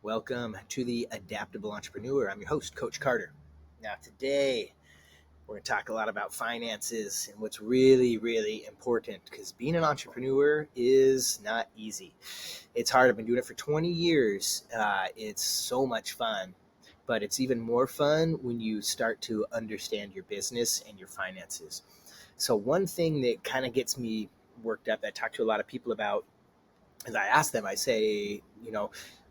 Welcome to the Adaptable Entrepreneur. I'm your host, Coach Carter. Now, today we're going to talk a lot about finances and what's really, really important because being an entrepreneur is not easy. It's hard. I've been doing it for 20 years. It's so much fun, but it's even more fun when you start to understand your business and your finances. So one thing that kind of gets me worked up, that I talk to a lot of people about, as I ask them, I say,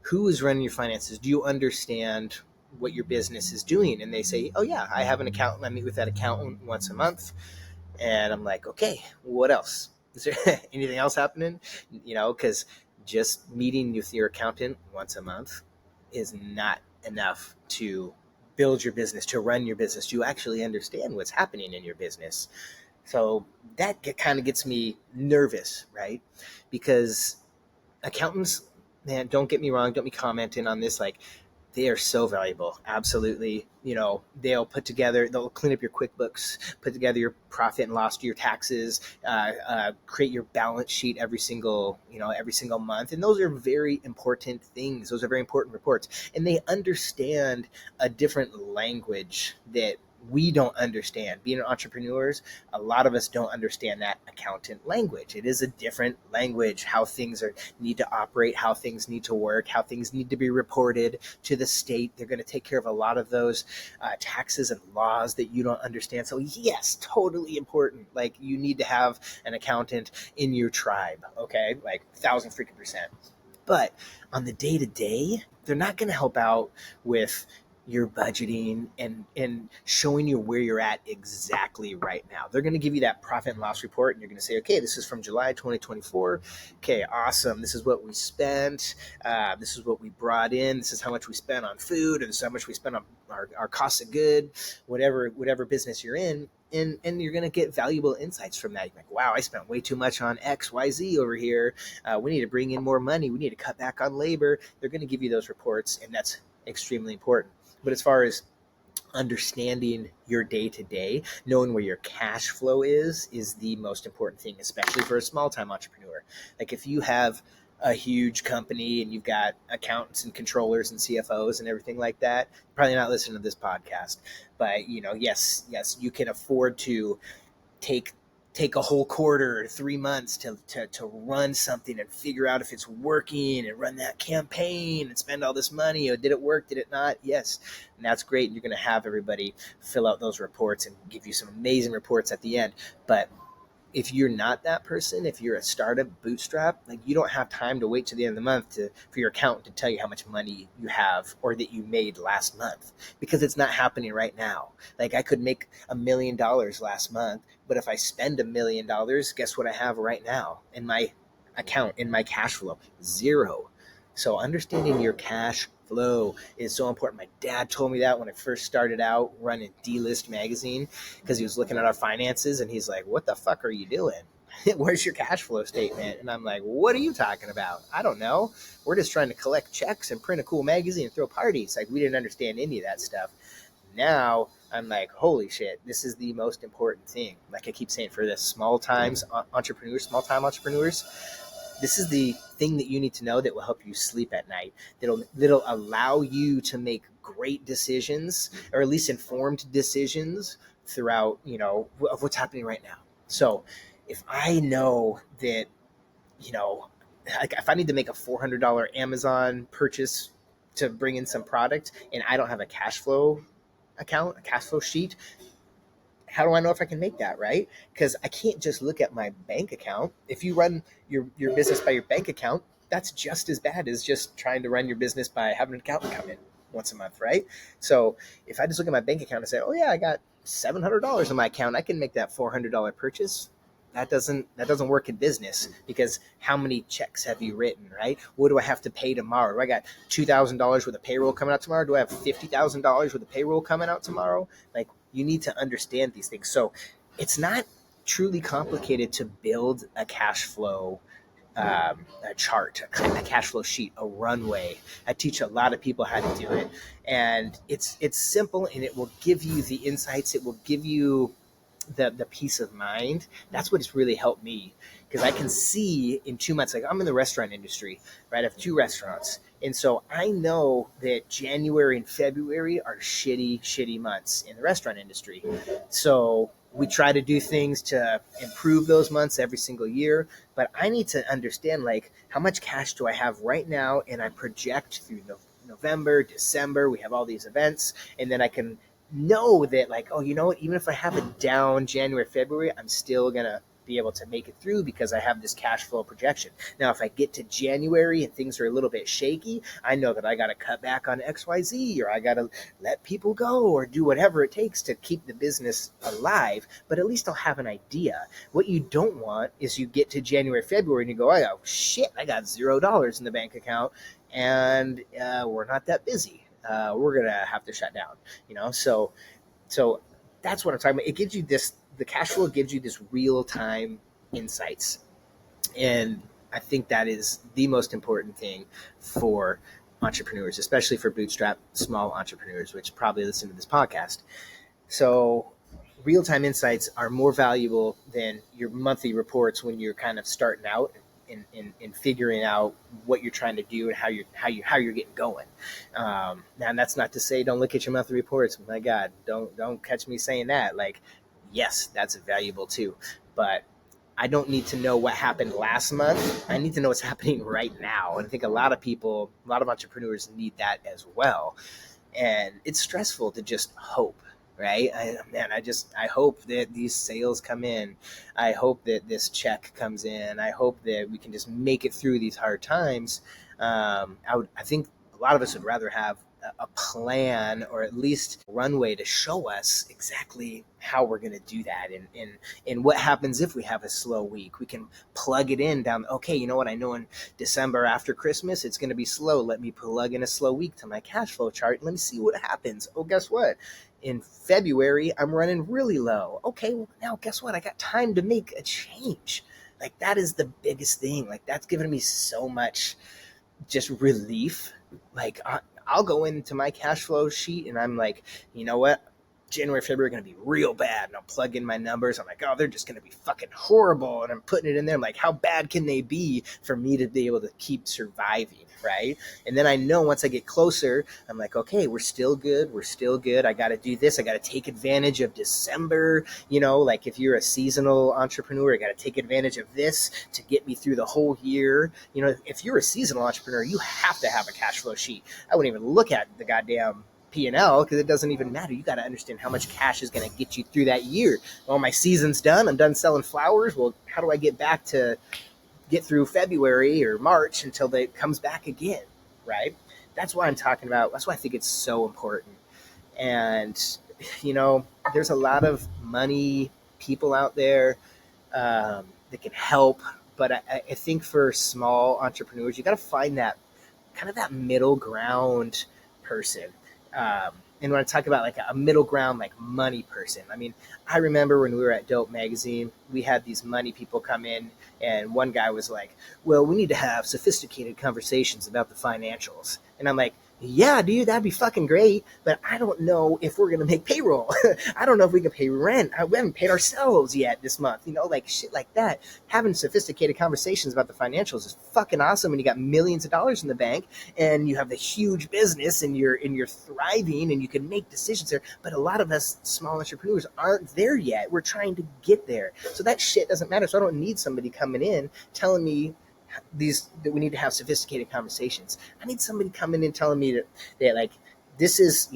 who is running your finances? Do you understand what your business is doing? And they say, oh yeah, I have an accountant. I meet with that accountant once a month. And I'm like, okay, what else? Is there anything else happening? Because just meeting with your accountant once a month is not enough to build your business, to run your business, to actually understand what's happening in your business. So that kind of gets me nervous, right? Because accountants, man, don't get me wrong, don't be commenting on this, like, they are so valuable. Absolutely. They'll clean up your QuickBooks, put together your profit and loss, your taxes, create your balance sheet every single month. And those are very important things. Those are very important reports. And they understand a different language that we don't understand. Being entrepreneurs, a lot of us don't understand that accountant language. It is a different language, how things need to operate, how things need to work, how things need to be reported to the state. They're going to take care of a lot of those taxes and laws that you don't understand. So yes, totally important. Like, you need to have an accountant in your tribe, okay? Like 1,000% But on the day to day, they're not going to help out with your budgeting and showing you where you're at exactly right now. They're going to give you that profit and loss report, and you're going to say, okay, this is from July 2024. Okay, awesome. This is what we spent. This is what we brought in. This is how much we spent on food, and this is how much we spent on our cost of good, whatever business you're in. And you're going to get valuable insights from that. You're like, wow, I spent way too much on XYZ over here. We need to bring in more money. We need to cut back on labor. They're going to give you those reports, and that's extremely important. But as far as understanding your day-to-day, knowing where your cash flow is the most important thing, especially for a small-time entrepreneur. Like, if you have a huge company and you've got accountants and controllers and CFOs and everything like that, you're probably not listening to this podcast. But, yes, you can afford to take a whole quarter or 3 months to run something and figure out if it's working and run that campaign and spend all this money. Or did it work? Did it not? Yes. And that's great. And you're going to have everybody fill out those reports and give you some amazing reports at the end. But if you're not that person, if you're a startup bootstrap, like, you don't have time to wait to the end of the month for your accountant to tell you how much money you have or that you made last month, because it's not happening right now. Like, I could make $1 million last month, but if I spend $1 million, guess what I have right now in my account, in my cash flow? Zero. So understanding your cash flow is so important. My dad told me that when I first started out running D-List magazine, because he was looking at our finances and he's like, what the fuck are you doing? Where's your cash flow statement? And I'm like, what are you talking about? I don't know. We're just trying to collect checks and print a cool magazine and throw parties. Like, we didn't understand any of that stuff. Now I'm like, holy shit, this is the most important thing. Like I keep saying, for the small-time entrepreneurs, this is the thing that you need to know that will help you sleep at night. That'll allow you to make great decisions, or at least informed decisions throughout, of what's happening right now. So if I know that, like, if I need to make a $400 Amazon purchase to bring in some product and I don't have a cash flow account, a cash flow sheet, how do I know if I can make that, right? Because I can't just look at my bank account. If you run your business by your bank account, that's just as bad as just trying to run your business by having an accountant come in once a month, right? So if I just look at my bank account and say, oh yeah, I got $700 in my account, I can make that $400 purchase. That doesn't work in business, because how many checks have you written, right? What do I have to pay tomorrow? Do I got $2,000 worth of payroll coming out tomorrow? Do I have $50,000 worth of payroll coming out tomorrow? Like, you need to understand these things. So it's not truly complicated to build a cash flow a chart, a cash flow sheet, a runway. I teach a lot of people how to do it, and it's simple, and it will give you the insights. It will give you the peace of mind. That's what's really helped me, because I can see in 2 months, like I'm in the restaurant industry, right? I have 2 restaurants. And so I know that January and February are shitty months in the restaurant industry. So we try to do things to improve those months every single year. But I need to understand, like, how much cash do I have right now? And I project through November, December, we have all these events. And then I can know that, like, oh, you know what? Even if I have a down January, February, I'm still going to be able to make it through because I have this cash flow projection. Now, if I get to January and things are a little bit shaky, I know that I got to cut back on XYZ, or I got to let people go, or do whatever it takes to keep the business alive. But at least I'll have an idea. What you don't want is you get to January, February, and you go, oh shit, I got $0 in the bank account, and we're not that busy. We're gonna have to shut down. So that's what I'm talking about. It gives you this. The cash flow gives you this real-time insights. And I think that is the most important thing for entrepreneurs, especially for bootstrap small entrepreneurs, which probably listen to this podcast. So real-time insights are more valuable than your monthly reports when you're kind of starting out in figuring out what you're trying to do and how you're getting going. Now, that's not to say don't look at your monthly reports. My God, don't catch me saying that. Like, yes, that's valuable too, but I don't need to know what happened last month. I need to know what's happening right now. And I think a lot of entrepreneurs need that as well. And it's stressful to just hope, right? I hope that these sales come in. I hope that this check comes in. I hope that we can just make it through these hard times. I think a lot of us would rather have a plan, or at least runway to show us exactly how we're going to do that, and what happens if we have a slow week. We can plug it in down. Okay, you know what? I know in December after Christmas it's going to be slow. Let me plug in a slow week to my cash flow chart. Let me see what happens. Oh, guess what? In February I'm running really low. Okay, well, now guess what? I got time to make a change. Like, that is the biggest thing. Like, that's given me so much just relief. Like, I'll go into my cash flow sheet and I'm like, you know what? January, February are going to be real bad. And I'll plug in my numbers. I'm like, oh, they're just going to be fucking horrible. And I'm putting it in there. I'm like, how bad can they be for me to be able to keep surviving, right? And then I know once I get closer, I'm like, okay, we're still good. We're still good. I got to do this. I got to take advantage of December. Like, if you're a seasonal entrepreneur, I got to take advantage of this to get me through the whole year. If you're a seasonal entrepreneur, you have to have a cash flow sheet. I wouldn't even look at the goddamn P&L because it doesn't even matter. You got to understand how much cash is going to get you through that year. Well, my season's done. I'm done selling flowers. Well, how do I get through February or March until it comes back again, right? That's why I'm talking about. That's why I think it's so important. And, there's a lot of money people out there that can help. But I think for small entrepreneurs, you got to find that kind of that middle ground person. And when I talk about like a middle ground, like money person, I mean, I remember when we were at Dope Magazine, we had these money people come in, and one guy was like, well, we need to have sophisticated conversations about the financials. And I'm like, yeah, dude, that'd be fucking great, but I don't know if we're going to make payroll. I don't know if we can pay rent. We haven't paid ourselves yet this month, like shit like that. Having sophisticated conversations about the financials is fucking awesome when you got millions of dollars in the bank and you have the huge business and you're thriving and you can make decisions there. But a lot of us small entrepreneurs aren't there yet. We're trying to get there. So that shit doesn't matter. So I don't need somebody coming in telling me that we need to have sophisticated conversations. I need somebody coming in telling me that like, this is,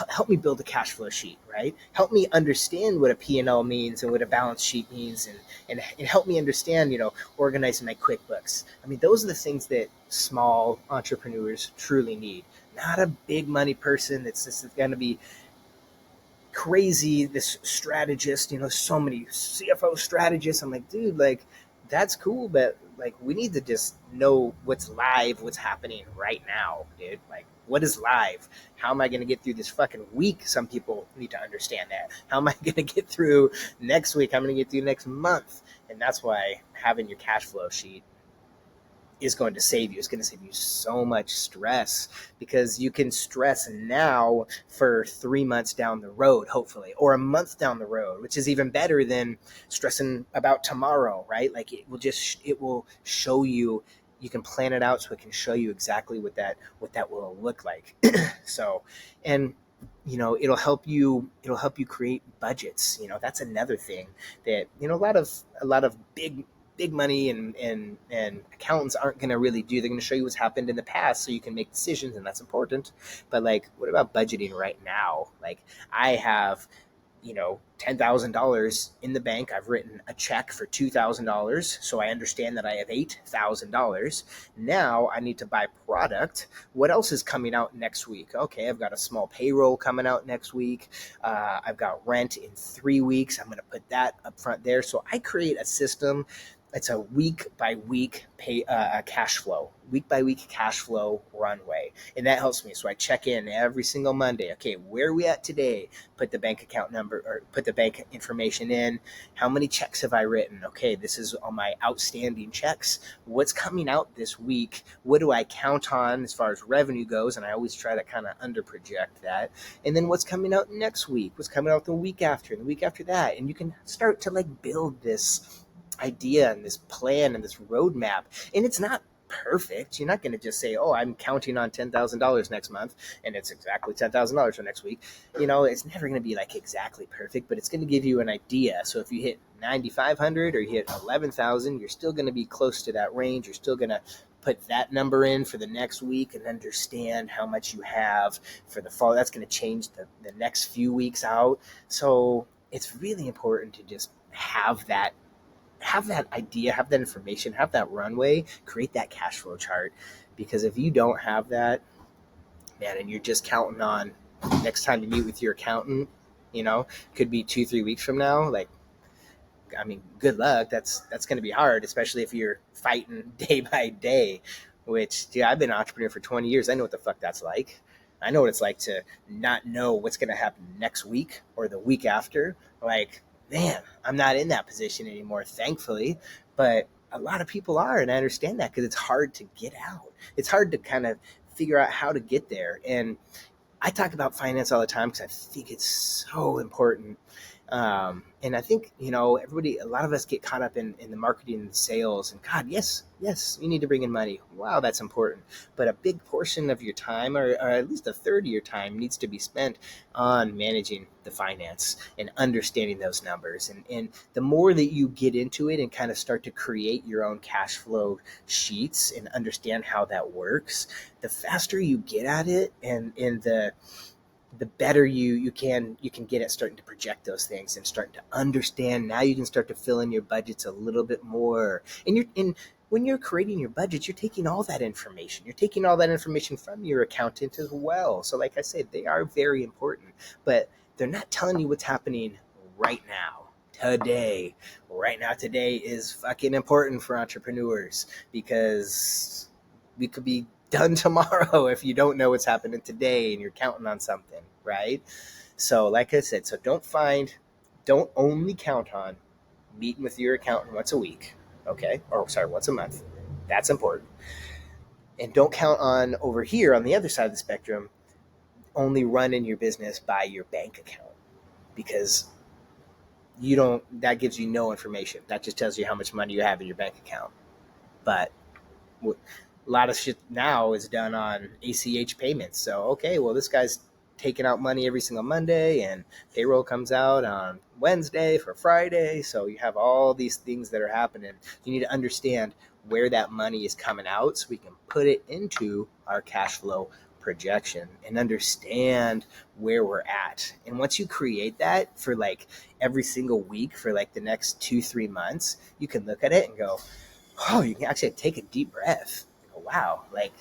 help me build a cash flow sheet, right? Help me understand what a P&L means and what a balance sheet means, and help me understand, organizing my QuickBooks. I mean, those are the things that small entrepreneurs truly need. Not a big money person that's just going to be crazy, this strategist, so many CFO strategists. I'm like, dude, like, that's cool, but like, we need to just know what's live, what's happening right now, dude. Like, what is live? How am I going to get through this fucking week? Some people need to understand that. How am I going to get through next week? How am I going to get through next month? And that's why having your cash flow sheet is going to save you. It's going to save you so much stress, because you can stress now for 3 months down the road, hopefully, or a month down the road, which is even better than stressing about tomorrow, right? Like it will show you, you can plan it out so it can show you exactly what that will look like. So, and it'll help you create budgets. That's another thing that, a lot of big money and accountants aren't going to really do. They're going to show you what's happened in the past so you can make decisions, and that's important. But like, what about budgeting right now? Like, I have $10,000 in the bank. I've written a check for $2,000. So I understand that I have $8,000. Now I need to buy product. What else is coming out next week? Okay, I've got a small payroll coming out next week. I've got rent in 3 weeks. I'm going to put that up front there. So I create a system. It's a week by week cash flow, week by week cash flow runway. And that helps me. So I check in every single Monday. Okay, where are we at today? Put the bank account number, or put the bank information in. How many checks have I written? Okay, this is all my outstanding checks. What's coming out this week? What do I count on as far as revenue goes? And I always try to kind of under project that. And then what's coming out next week? What's coming out the week after, and the week after that? And you can start to like build this idea and this plan and this roadmap. And it's not perfect. You're not going to just say, oh, I'm counting on $10,000 next month and it's exactly $10,000 for next week. It's never going to be like exactly perfect, but it's going to give you an idea. So if you hit 9,500 or you hit 11,000, you're still going to be close to that range. You're still going to put that number in for the next week and understand how much you have for the fall. That's going to change the next few weeks out. So it's really important to just have that idea, have that information, have that runway, create that cash flow chart. Because if you don't have that, man, and you're just counting on next time you meet with your accountant, could be 2-3 weeks from now. Like, I mean, good luck. That's going to be hard, especially if you're fighting day by day, which, I've been an entrepreneur for 20 years. I know what the fuck that's like. I know what it's like to not know what's going to happen next week or the week after. Like, man, I'm not in that position anymore, thankfully, but a lot of people are, and I understand that, because it's hard to get out. It's hard to kind of figure out how to get there. And I talk about finance all the time because I think it's so important. And I think, everybody, a lot of us get caught up in the marketing and the sales, and God, yes, you need to bring in money. Wow, that's important. But a big portion of your time, or at least a third of your time, needs to be spent on managing the finance and understanding those numbers. And the more that you get into it and kind of start to create your own cash flow sheets and understand how that works, the faster you get at it, and the better you can get at starting to project those things and starting to understand. Now you can start to fill in your budgets a little bit more. And when you're creating your budgets, you're taking all that information. You're taking all that information from your accountant as well. So like I said, they are very important, but they're not telling you what's happening right now. Today. Right now, today is fucking important for entrepreneurs, because we could be done tomorrow if you don't know what's happening today and you're counting on something, right? So like I said, don't only count on meeting with your accountant once a week, okay? Or sorry, once a month. That's important. And don't count on, over here on the other side of the spectrum, only running your business by your bank account, because that gives you no information. That just tells you how much money you have in your bank account. But a lot of shit now is done on ACH payments. So, okay, well, this guy's taking out money every single Monday, and payroll comes out on Wednesday for Friday. So you have all these things that are happening. You need to understand where that money is coming out so we can put it into our cash flow projection and understand where we're at. And once you create that for like every single week for like the next 2-3 months, you can look at it and go, oh, you can actually take a deep breath. Go, wow, like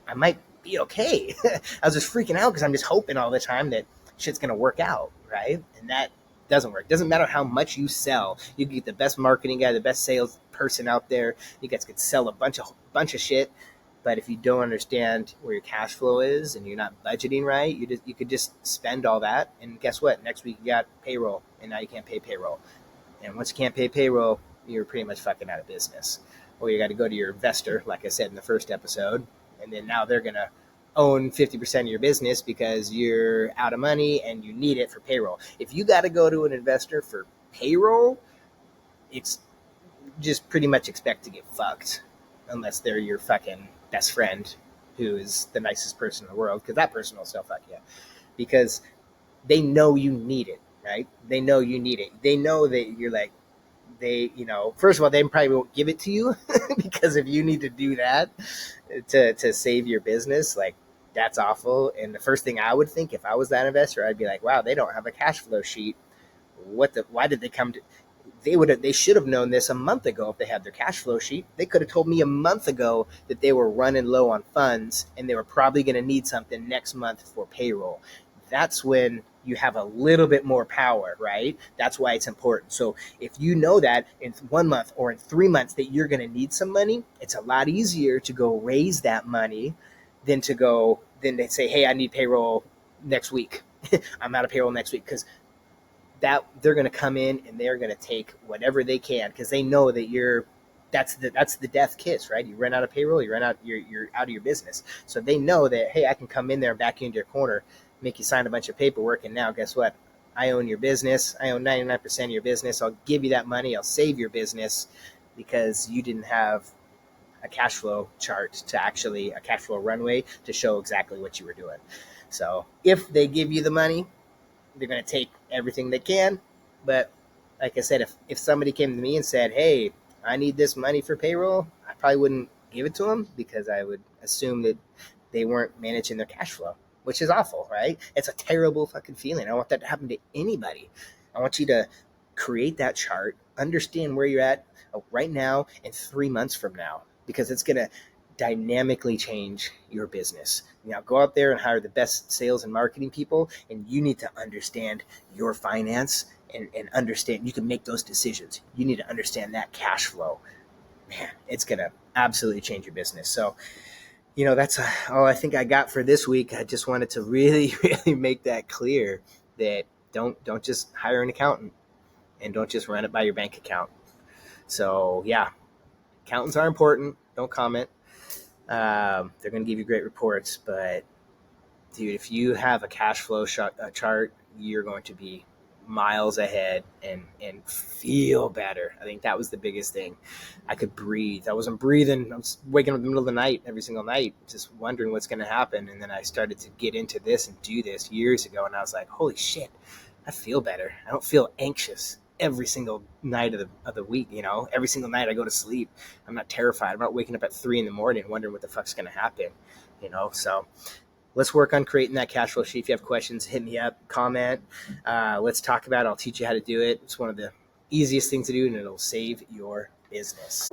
I might be okay. I was just freaking out because I'm just hoping all the time that shit's going to work out, right? And that doesn't work. It doesn't matter how much you sell. You can get the best marketing guy, the best sales person out there. You guys could sell a bunch of shit, but if you don't understand where your cash flow is and you're not budgeting right, you could just spend all that, and guess what? Next week you got payroll, and now you can't pay payroll. And once you can't pay payroll, you're pretty much fucking out of business. or you got to go to your investor, like I said in the first episode, and then now they're going to own 50% of your business because you're out of money and you need it for payroll. If you got to go to an investor for payroll, it's just pretty much expect to get fucked unless they're your fucking best friend who is the nicest person in the world, because that person will still fuck you because they know you need it, right? They know you need it. They know that you're like, first of all, they probably won't give it to you because if you need to do that to save your business, like that's awful. And the first thing I would think if I was that investor, I'd be like, wow, they don't have a cash flow sheet. Why did they come to, they should have known this a month ago. If they had their cash flow sheet, they could have told me a month ago that they were running low on funds and they were probably going to need something next month for payroll. That's when you have a little bit more power, right? That's why it's important. So if you know that in 1 month or in 3 months that you're going to need some money, it's a lot easier to go raise that money than they say, hey, I need payroll next week. I'm out of payroll next week, because that they're going to come in and they're going to take whatever they can, because they know that that's the death kiss, right? You run out of payroll, you're out of your business. So they know that, hey, I can come in there and back you into your corner, make you sign a bunch of paperwork, and now guess what? I own your business. I own 99% of your business. I'll give you that money. I'll save your business because you didn't have a cash flow chart a cash flow runway to show exactly what you were doing. So if they give you the money, they're going to take everything they can. But like I said, if somebody came to me and said, hey, I need this money for payroll, I probably wouldn't give it to them, because I would assume that they weren't managing their cash flow, which is awful, right? It's a terrible fucking feeling. I don't want that to happen to anybody. I want you to create that chart, understand where you're at right now and 3 months from now, because it's going to dynamically change your business. Now go out there and hire the best sales and marketing people, and you need to understand your finance and understand you can make those decisions. You need to understand that cash flow. Man, it's going to absolutely change your business. So, that's all I think I got for this week. I just wanted to really, really make that clear that don't just hire an accountant and don't just run it by your bank account. So yeah, accountants are important. Don't comment. They're going to give you great reports, but dude, if you have a cash flow chart, you're going to be miles ahead and feel better. I think that was the biggest thing. I could breathe. I wasn't breathing. I was waking up in the middle of the night every single night, just wondering what's going to happen. And then I started to get into this and do this years ago, and I was like, holy shit, I feel better. I don't feel anxious every single night of the week. Every single night I go to sleep, I'm not terrified. I'm not waking up at 3 a.m. wondering what the fuck's going to happen. So let's work on creating that cash flow sheet. If you have questions, hit me up, comment. Let's talk about it. I'll teach you how to do it. It's one of the easiest things to do, and it'll save your business.